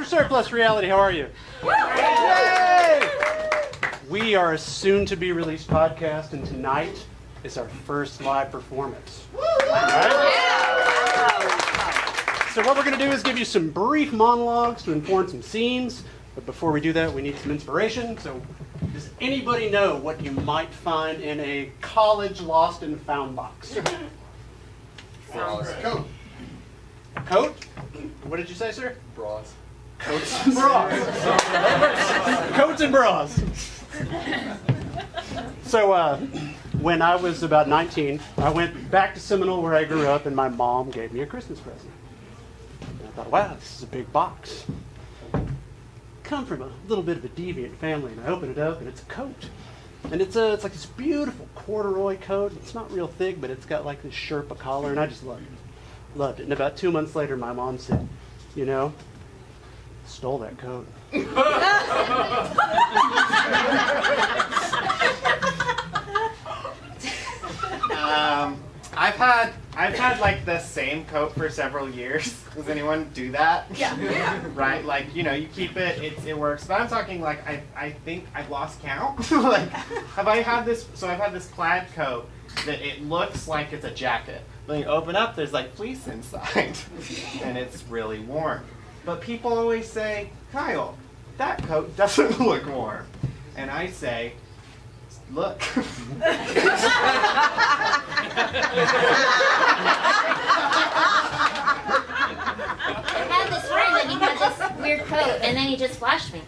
Surplus Reality. How are you? Yay! We are a soon-to-be-released podcast, and tonight is our first live performance. Right? So what we're going to do is give you some brief monologues to inform some scenes. But before we do that, we need some inspiration. So does anybody know what you might find in a college lost and found box? Coat. A coat? What did you say, sir? Bras. Coats and bras. Coats and bras. So when I was about 19, I went back to Seminole where I grew up, and my mom gave me a Christmas present. And I thought, wow, this is a big box. Come from a little bit of a deviant family, and I open it up, and it's a coat. And it's like this beautiful corduroy coat. It's not real thick, but it's got like this Sherpa collar, and I just loved it. Loved it. And about 2 months later, my mom said, you know, stole that coat. I've had like the same coat for several years. Does anyone do that? Yeah. Right? Like, you know, you keep it, it works. But I'm talking like I think I've lost count. Like, I've had this plaid coat that it looks like it's a jacket. When you open up, there's like fleece inside. And it's really warm. But people always say, Kyle, that coat doesn't look warm. And I say, look. I had this friend that he had this weird coat, and then he just flashed me.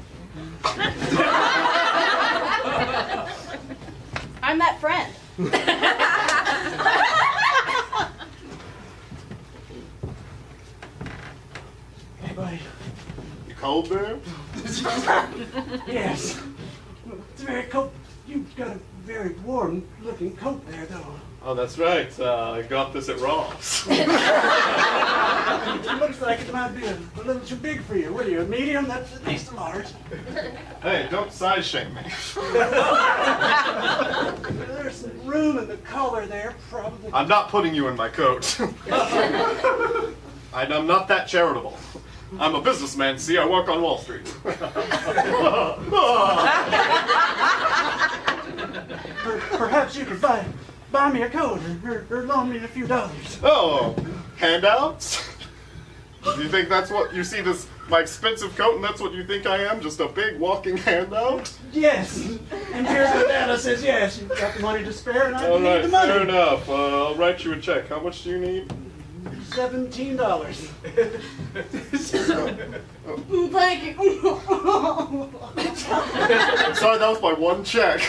I'm that friend. Hey, buddy. You cold, man? Yes. It's very cold. You've got a very warm-looking coat there, though. Oh, that's right. I got this at Ross. It looks like it might be a little too big for you. What are you, a medium? That's at least a large. Hey, don't size shame me. There's some room in the collar there, probably. I'm not putting you in my coat. I'm not that charitable. I'm a businessman, see? I work on Wall Street. Perhaps you could buy me a coat or loan me a few dollars. Oh, handouts? Do you think that's what you see my expensive coat, and that's what you think I am? Just a big walking handout? Yes. And here's the data says yes. You've got the money to spare, and I All need right, the money. fair enough. I'll write you a check. How much do you need? $17. Thank you. I'm sorry, that was my one check.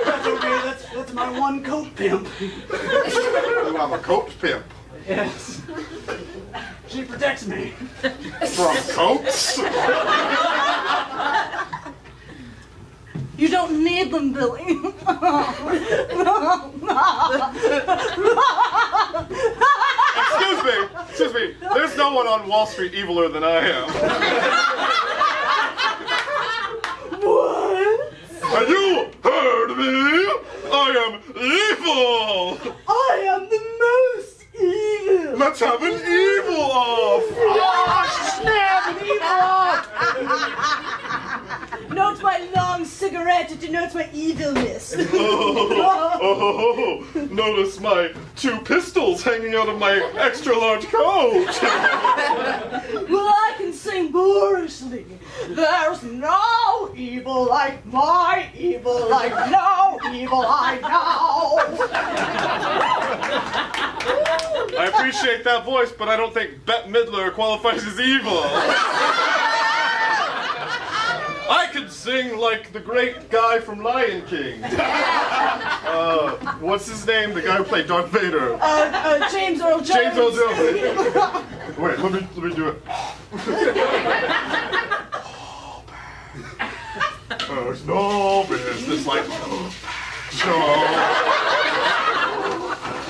That's okay. That's my one coat pimp. Ooh, I'm a coat pimp. Yes. She protects me. From coats? You don't need them, Billy. Excuse me. There's no one on Wall Street eviler than I am. What? Have you heard me? I am evil. I am the most evil. Let's have an evil off. Oh, snap! An evil off! Note my long cigarette, it denotes my evilness. Oh, notice my 2 pistols hanging out of my extra large coat. Well, I can sing boorishly. There's no evil like my evil, like no evil I know. I appreciate that voice, but I don't think Bette Midler qualifies as evil. I could sing like the great guy from Lion King. What's his name? The guy who played Darth Vader. James Earl Jones. James Earl Jones. Wait, let me do it. There's no business like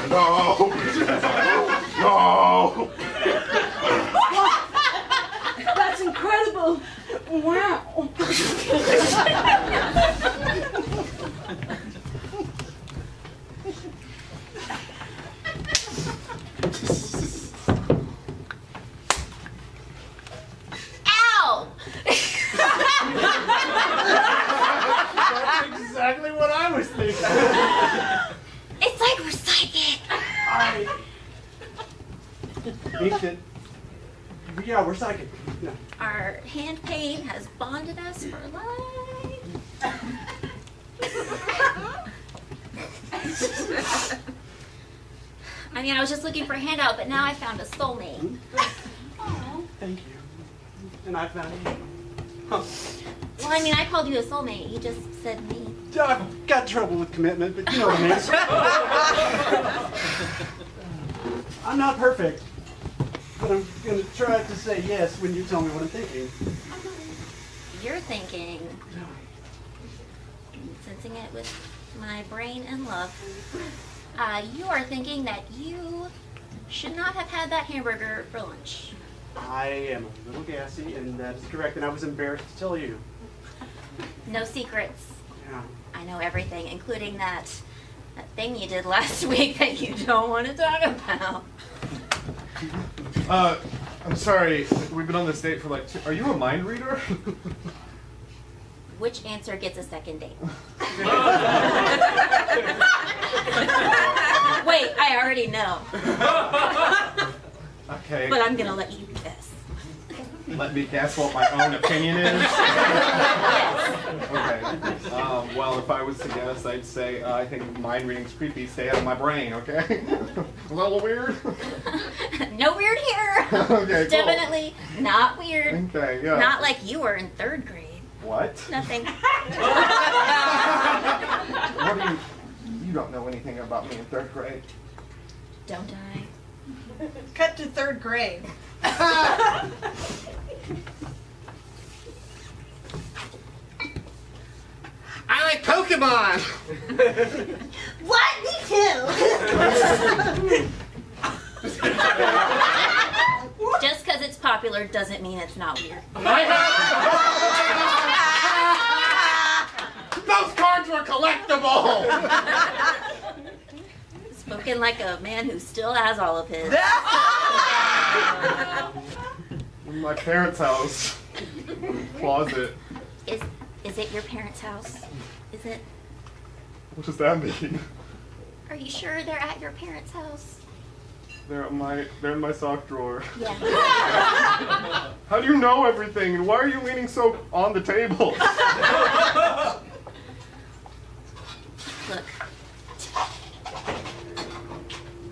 no business like no. That's incredible. Wow. ink that. Yeah, we're psychic. Yeah. Our hand paint has bonded us for life. I mean, I was just looking for a handout, but now I found a soulmate. Thank you. And I found you. Huh. Well, I mean, I called you a soulmate. You just said me. I've got trouble with commitment, but you know what I mean. I'm not perfect, but I'm going to try to say yes when you tell me what I'm thinking. You're thinking, sensing it with my brain and love. You are thinking that you should not have had that hamburger for lunch. I am a little gassy, and that is correct, and I was embarrassed to tell you. No secrets. Yeah. I know everything, including that thing you did last week that you don't want to talk about. I'm sorry. We've been on this date for like Are you a mind reader? Which answer gets a second date? Wait, I already know. Okay. But I'm gonna let you guess. Let me guess what my own opinion is. Okay. Well, if I was to guess, I'd say I think mind reading's creepy. Stay out of my brain, okay? A little weird. No weird here. Okay, cool. Definitely not weird. Okay, yeah. Not like you were in 3rd grade. What? Nothing. What do you? You don't know anything about me in 3rd grade. Don't I? Cut to 3rd grade. I like Pokemon. What? Me too. Just because it's popular doesn't mean it's not weird. Those cards were collectible. Spoken like a man who still has all of his. In my parents' house. Closet. Is it your parents' house? Is it? What does that mean? Are you sure they're at your parents' house? They're in my sock drawer. Yeah. How do you know everything? And why are you leaning so on the table? Look,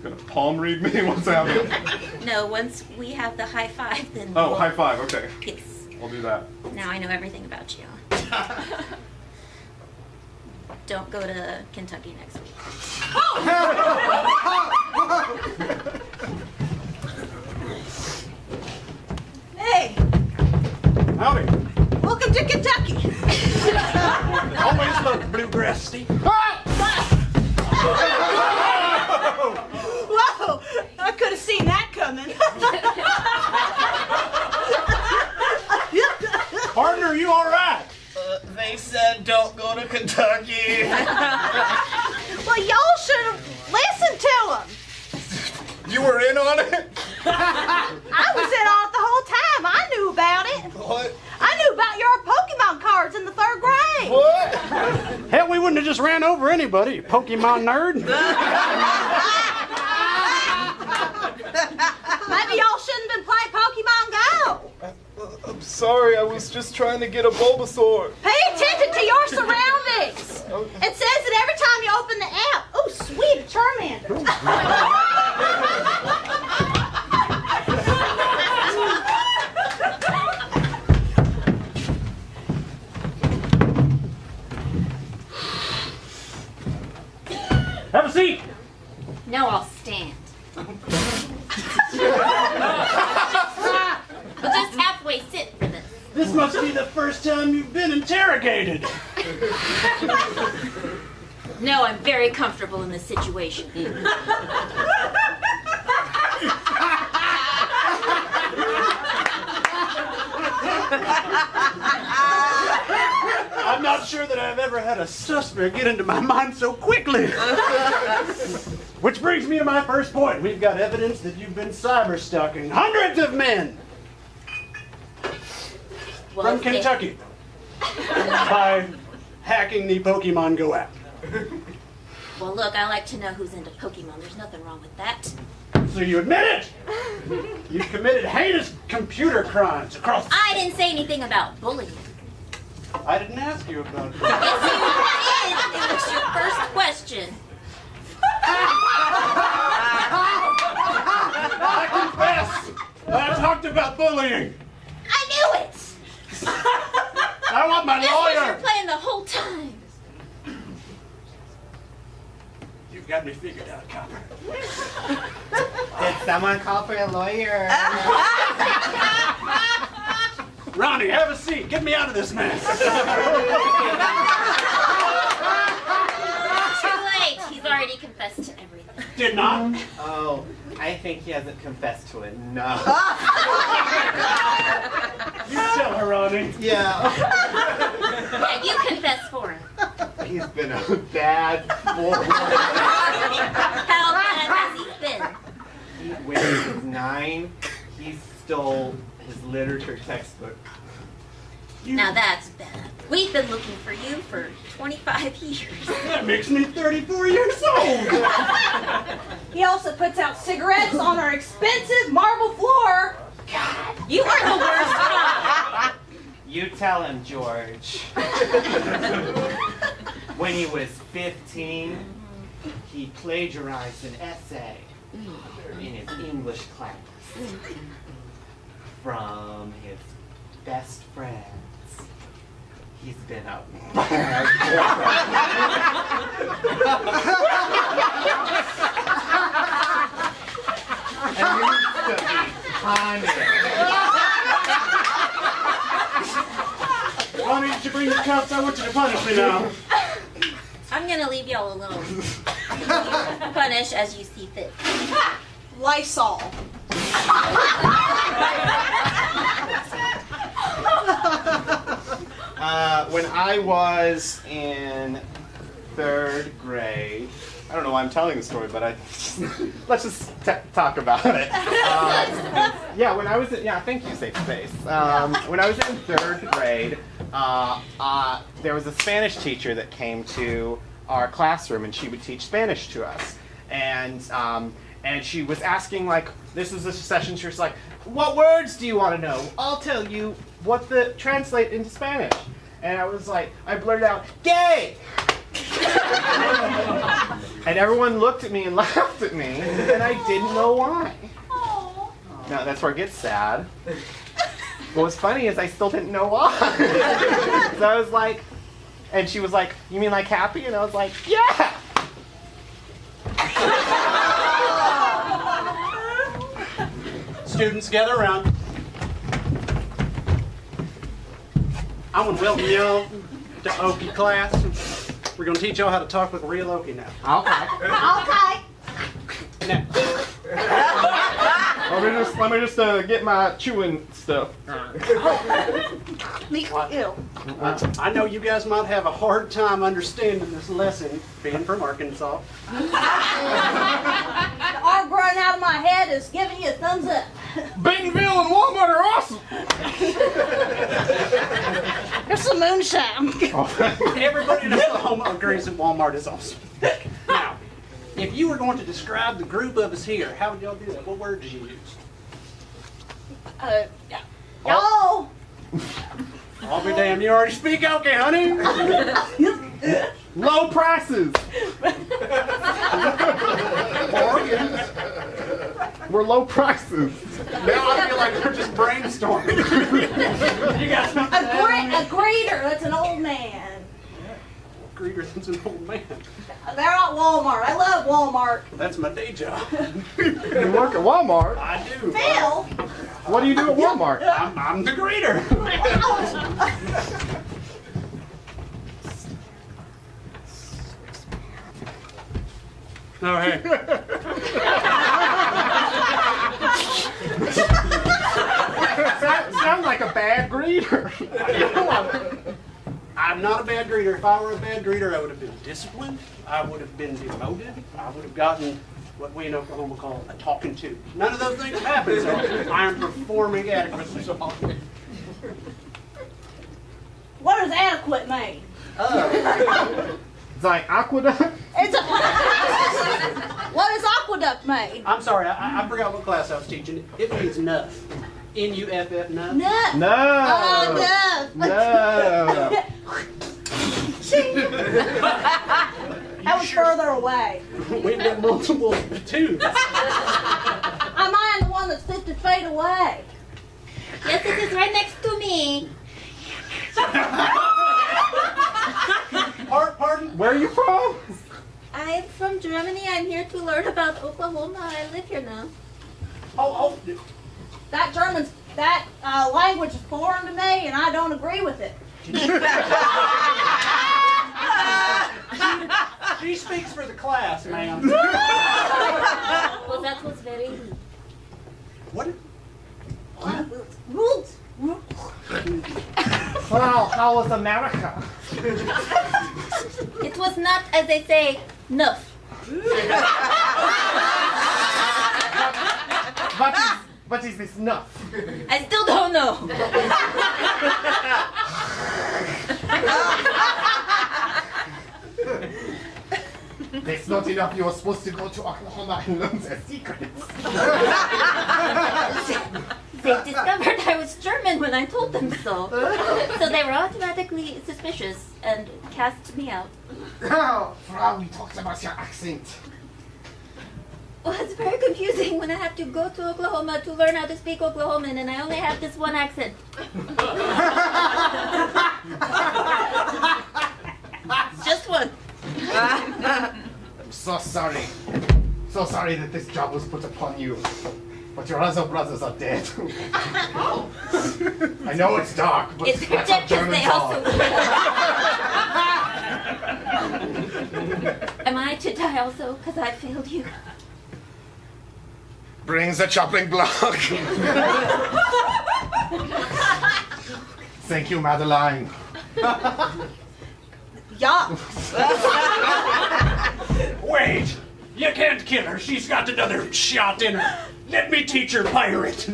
Gonna palm read me? What's happening? no, once we have the high five, then Oh, we'll- high five. Okay, Yes. I'll do that. Now I know everything about you. Don't go to Kentucky next week. Hey, Howdy. welcome to Kentucky. Always loved bluegrass, Steve. Whoa, I could have seen that coming. Partner, you all right? They said don't go to Kentucky. Well, y'all should have listened to them. You were in on it? I was in on it the whole time. I knew about it. What? I knew about your Pokemon cards in the 3rd grade. What? Hell, we wouldn't have just ran over anybody, you Pokemon nerd. Maybe y'all shouldn't have been playing Pokemon Go. I'm sorry, I was just trying to get a Bulbasaur. Pay attention to your surroundings. It says that every time you open the app. Oh, sweet, a Charmander. Have a seat. No, I'll stand. I'll just halfway sit for this. This must be the first time you've been interrogated. No, I'm very comfortable in this situation. I'm not sure that I've ever had a suspect get into my mind so quickly. Which brings me to my first point. We've got evidence that you've been cyber stalking hundreds of men Well, from if they- Kentucky by hacking the Pokemon Go app. Well, look, I like to know who's into Pokemon. There's nothing wrong with that. So you admit it? You committed heinous computer crimes across... I didn't say anything about bullying. I didn't ask you about it. Yes, you did. It was your first question. I confess! I talked about bullying. I knew it. I want my This was your lawyer. plan the whole time. You've got me figured out, Copper. Did someone call for a lawyer? Ronnie, have a seat. Get me out of this mess. Too late. He's already confessed to everything. Did not. Oh, I think he hasn't confessed to it. No. You tell her, Ronnie. Yeah. Yeah, you confess for him. He's been a bad boy. How bad has he been? When he was 9, he stole his literature textbook. Now that's bad. We've been looking for you for 25 years. That makes me 34 years old. He also puts out cigarettes on our expensive marble floor. You are the worst father. You tell him, George. When he was 15, he plagiarized an essay in his English class from his best friends. He's been a bad boy. And needs to be punished. Ronnie, did you bring your cups? I want you to punish me now. I'm gonna leave y'all alone. You punish as you see fit. Lysol. When I was in 3rd grade, I don't know why I'm telling the story, but let's just talk about it. Yeah, when I was in, thank you, Safe Space. When I was in 3rd grade, there was a Spanish teacher that came to our classroom, and she would teach Spanish to us. And she was asking, like, this was a session, she was like, what words do you want to know? I'll tell you what the translate into Spanish. And I was like, I blurted out, gay! And everyone looked at me and laughed at me, and I didn't know why. Now, that's where it gets sad. But what's funny is I still didn't know why. So I was like, and she was like, you mean like happy? And I was like, yeah! Students, gather around. I want to welcome y'all to Okie class. We're going to teach y'all how to talk with real Okie now. Okay. Okay. Now, Let me just get my chewing stuff. Ew. I know you guys might have a hard time understanding this lesson, being from Arkansas. The arm growing out of my head is giving you a thumbs up. Bentonville and Walmart are awesome. There's some moonshine. Everybody in Oklahoma agrees that Walmart is awesome. Now, if you were going to describe the group of us here, how would y'all do that? What word did you use? Y'all. I'll be damned, you already speak okay, honey? Low prices. We're low prices. Now I feel like we're just brainstorming. You guys know A greeter. That's an old man. Greeter than's an old man. They're at Walmart. I love Walmart. That's my day job. You work at Walmart. I do. Phil. What do you do at Walmart? I'm the greeter. Oh, hey. Sounds like a bad greeter. I'm not a bad greeter. If I were a bad greeter, I would have been disciplined. I would have been demoted. I would have gotten what we in Oklahoma call a talking to. None of those things happen, so I am performing adequately. What does adequate mean? It's like aqueduct. It's a. What is aqueduct made? I'm sorry, I forgot what class I was teaching. It means nuff. N-U-F-F, nuff. Nuff. No. Oh, nuff. No. That was further away. We did multiple twos. Am I the one that's 50 feet away? Yes, it is right next to me. Pardon? Where are you from? I'm from Germany. I'm here to learn about Oklahoma. I live here now. Oh, That language is foreign to me, and I don't agree with it. she speaks for the class, ma'am. Well, that was very rude. What? Rules. Well, how was America? It was not, as they say, nuff. What is this nuff? I still don't know. That's not enough. You were supposed to go to Oklahoma and learn their secrets. They discovered I was German when I told them so. So they were automatically suspicious and cast me out. Oh, Frau, we talked about your accent. Well, it's very confusing when I have to go to Oklahoma to learn how to speak Oklahoman and I only have this one accent. Just one. I'm so sorry. So sorry that this job was put upon you. But your other brothers are dead. I know it's dark, but It's that's how because Germans they are. also. Am I to die also because I failed you? Bring the chopping block. Thank you, Madeline. Yeah. Wait! You can't kill her. She's got another shot in her. Let me teach her pirate.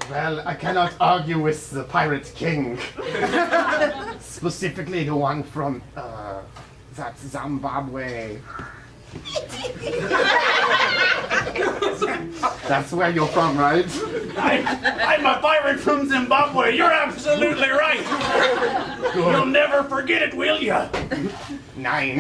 Well, I cannot argue with the Pirate King. Specifically the one from, that Zimbabwe. That's where you're from, right? I'm a pirate from Zimbabwe. You're absolutely right. You'll never forget it, will ya? 9.